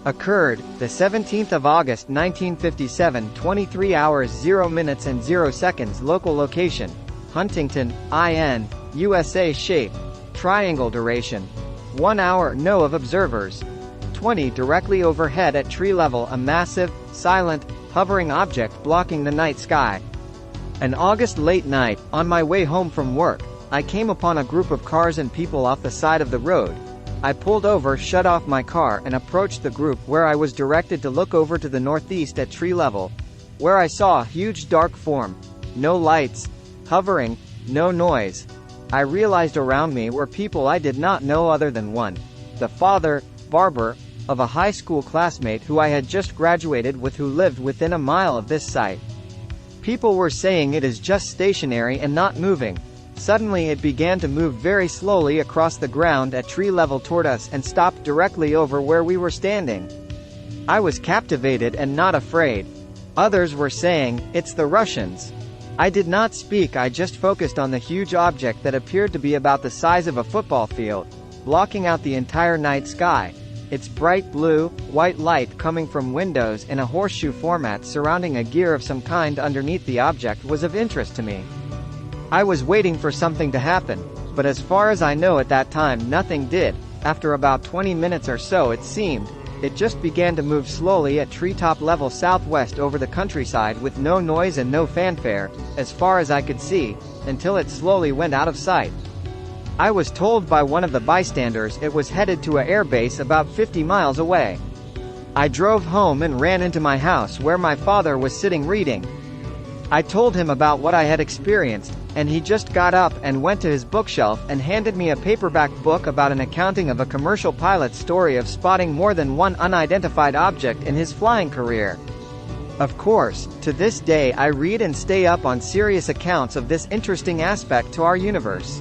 Occurred, the 17th of August 1957, 23 hours 0 minutes and 0 seconds. Local location, Huntington, IN, USA. Shape, triangle. Duration, 1 hour. No of observers. 20 directly overhead at tree level, a massive, silent, hovering object blocking the night sky. An August late night, on my way home from work, I came upon a group of cars and people off the side of the road. I pulled over, shut off my car, and approached the group, where I was directed to look over to the northeast at tree level, where I saw a huge dark form. No lights, hovering, no noise. I realized around me were people I did not know other than one, the father, barber, of a high school classmate who I had just graduated with, who lived within a mile of this site. People were saying it is just stationary and not moving. Suddenly it began to move very slowly across the ground at tree level toward us and stopped directly over where we were standing. I was captivated and not afraid. Others were saying, "It's the Russians." I did not speak, I just focused on the huge object that appeared to be about the size of a football field, blocking out the entire night sky. Its bright blue, white light coming from windows in a horseshoe format surrounding a gear of some kind underneath the object was of interest to me. I was waiting for something to happen, but as far as I know at that time nothing did. After about 20 minutes or so it seemed, it just began to move slowly at treetop level southwest over the countryside with no noise and no fanfare, as far as I could see, until it slowly went out of sight. I was told by one of the bystanders it was headed to an air base about 50 miles away. I drove home and ran into my house where my father was sitting reading. I told him about what I had experienced, and he just got up and went to his bookshelf and handed me a paperback book about an accounting of a commercial pilot's story of spotting more than one unidentified object in his flying career. Of course, to this day I read and stay up on serious accounts of this interesting aspect to our universe.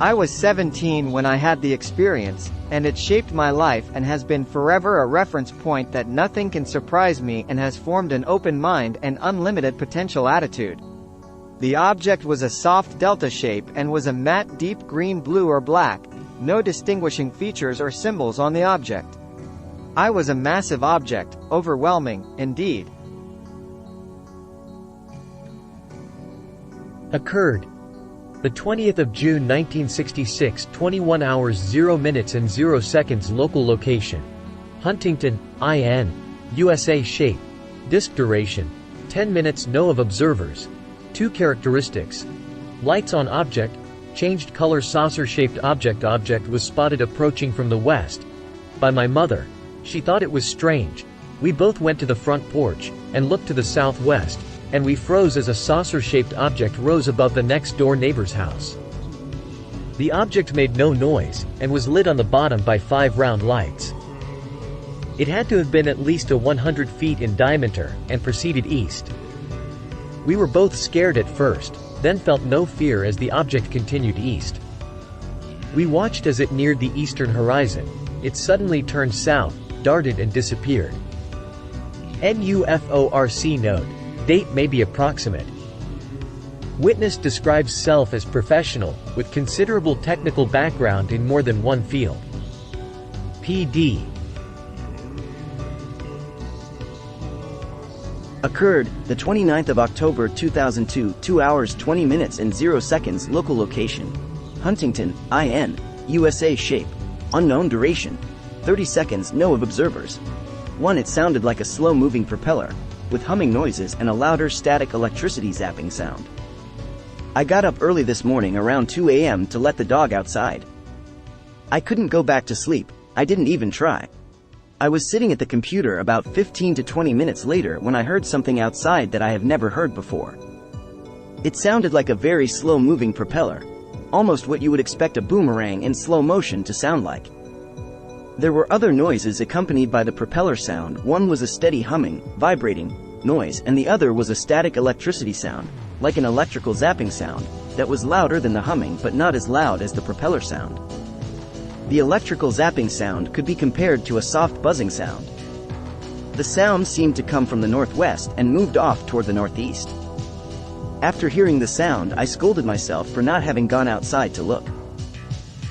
I was 17 when I had the experience, and it shaped my life and has been forever a reference point that nothing can surprise me, and has formed an open mind and unlimited potential attitude. The object was a soft delta shape and was a matte deep green, blue or black, no distinguishing features or symbols on the object. I was a massive object, overwhelming, indeed. Occurred the 20th of June 1966, 21 hours 0 minutes and 0 seconds. Local location, Huntington, IN, USA. Shape, disk. Duration, 10 minutes. No of observers. 2 characteristics: lights on object, changed color. Saucer-shaped object. Object was spotted approaching from the west by my mother. She thought it was strange. We both went to the front porch and looked to the southwest, and we froze as a saucer-shaped object rose above the next-door neighbor's house. The object made no noise, and was lit on the bottom by 5 round lights. It had to have been at least 100 feet in diameter, and proceeded east. We were both scared at first, then felt no fear as the object continued east. We watched as it neared the eastern horizon. It suddenly turned south, darted and disappeared. NUFORC note. Date may be approximate. Witness describes self as professional, with considerable technical background in more than one field. PD. Occurred, the 29th of October 2002, 2 hours 20 minutes and 0 seconds. Local location, Huntington, IN, USA. Shape, unknown. Duration, 30 seconds. No of observers. 1. It sounded like a slow-moving propeller, with humming noises and a louder static electricity zapping sound. I got up early this morning around 2 a.m. to let the dog outside. I couldn't go back to sleep, I didn't even try. I was sitting at the computer about 15 to 20 minutes later when I heard something outside that I have never heard before. It sounded like a very slow-moving propeller, almost what you would expect a boomerang in slow motion to sound like. There were other noises accompanied by the propeller sound. One was a steady humming, vibrating noise, and the other was a static electricity sound, like an electrical zapping sound, that was louder than the humming but not as loud as the propeller sound. The electrical zapping sound could be compared to a soft buzzing sound. The sound seemed to come from the northwest and moved off toward the northeast. After hearing the sound, I scolded myself for not having gone outside to look.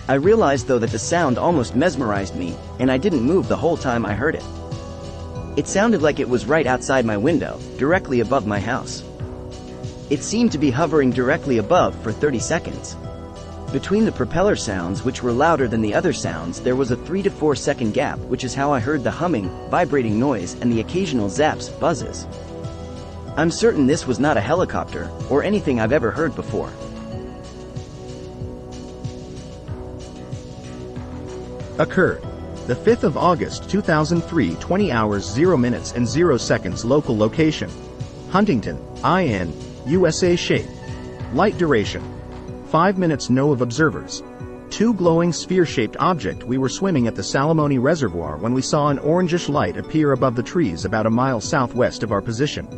I realized though that the sound almost mesmerized me, and I didn't move the whole time I heard it. It sounded like it was right outside my window, directly above my house. It seemed to be hovering directly above for 30 seconds. Between the propeller sounds, which were louder than the other sounds, there was a 3 to 4 second gap, which is how I heard the humming, vibrating noise and the occasional zaps, buzzes. I'm certain this was not a helicopter, or anything I've ever heard before. Occurred the 5th of August 2003, 20 hours 0 minutes and 0 seconds local location. Huntington, IN, USA. Shape. Light duration 5 minutes. Know of observers. 2 glowing sphere-shaped object. We were swimming at the Salamone Reservoir when we saw an orangish light appear above the trees about a mile southwest of our position.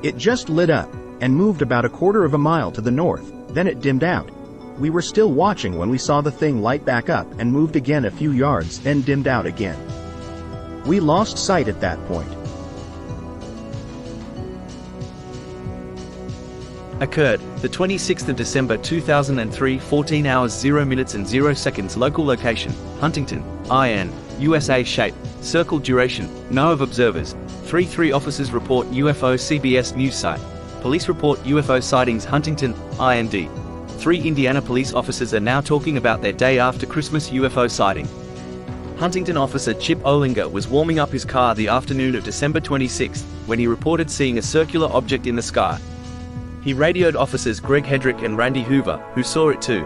It just lit up and moved about a quarter of a mile to the north, then it dimmed out. We were still watching when we saw the thing light back up and moved again a few yards, then dimmed out again. We lost sight at that point. Occurred the 26th of December 2003, 14 hours 0 minutes and 0 seconds local location, Huntington, IN, USA. Shape, circle duration, know of observers. 3 officers report UFO. CBS News site. Police report UFO sightings. Huntington, IND. 3 Indiana police officers are now talking about their day after Christmas UFO sighting. Huntington officer Chip Olinger was warming up his car the afternoon of December 26 when he reported seeing a circular object in the sky. He radioed officers Greg Hedrick and Randy Hoover, who saw it too.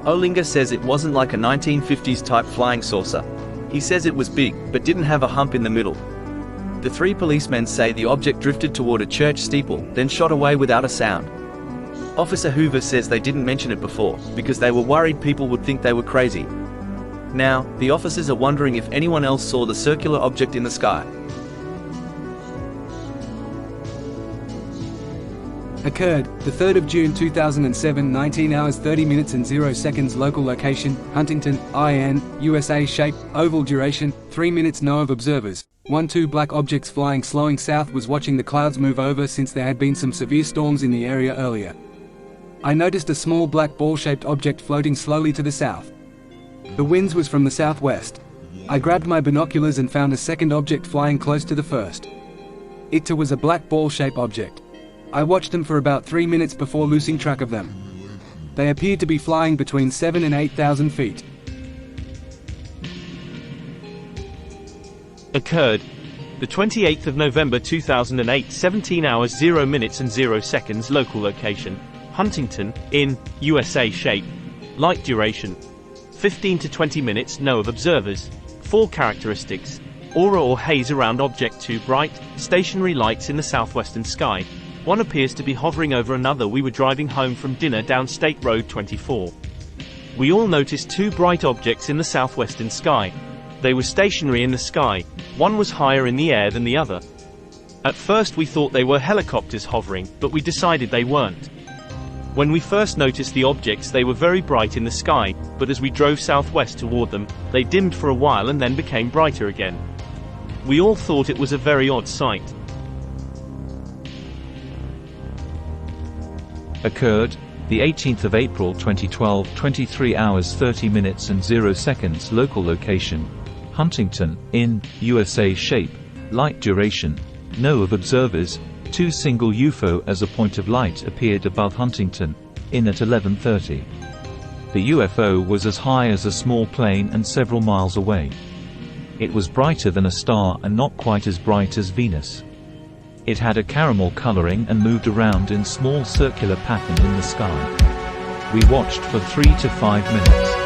Olinger says it wasn't like a 1950s type flying saucer. He says it was big, but didn't have a hump in the middle. The 3 policemen say the object drifted toward a church steeple, then shot away without a sound. Officer Hoover says they didn't mention it before, because they were worried people would think they were crazy. Now, the officers are wondering if anyone else saw the circular object in the sky. Occurred the 3rd of June 2007, 19 hours 30 minutes and 0 seconds local location, Huntington, IN, USA. Shape, oval duration, 3 minutes. Know of observers. 2 black objects flying slowing south. Was watching the clouds move over since there had been some severe storms in the area earlier. I noticed a small black ball-shaped object floating slowly to the south. The winds was from the southwest. I grabbed my binoculars and found a second object flying close to the first. It too was a black ball-shaped object. I watched them for about 3 minutes before losing track of them. They appeared to be flying between 7,000 and 8,000 feet. Occurred the 28th of November 2008, 17 hours 0 minutes and 0 seconds local location, Huntington, in, USA. Shape, light duration 15 to 20 minutes. Know of observers. 4 characteristics: aura or haze around object. 2 bright, stationary lights in the southwestern sky. 1 appears to be hovering over another. We were driving home from dinner down State Road 24. We all noticed 2 bright objects in the southwestern sky. They were stationary in the sky. 1 was higher in the air than the other. At first we thought they were helicopters hovering, but we decided they weren't. When we first noticed the objects, they were very bright in the sky, but as we drove southwest toward them, they dimmed for a while and then became brighter again. We all thought it was a very odd sight. Occurred the 18th of April 2012, 23 hours 30 minutes and 0 seconds local location, Huntington, in, USA. Shape, light duration, know of observers. 2 single UFO as a point of light appeared above Huntington, in at 11:30. The UFO was as high as a small plane and several miles away. It was brighter than a star and not quite as bright as Venus. It had a caramel coloring and moved around in small circular pattern in the sky. We watched for 3 to 5 minutes.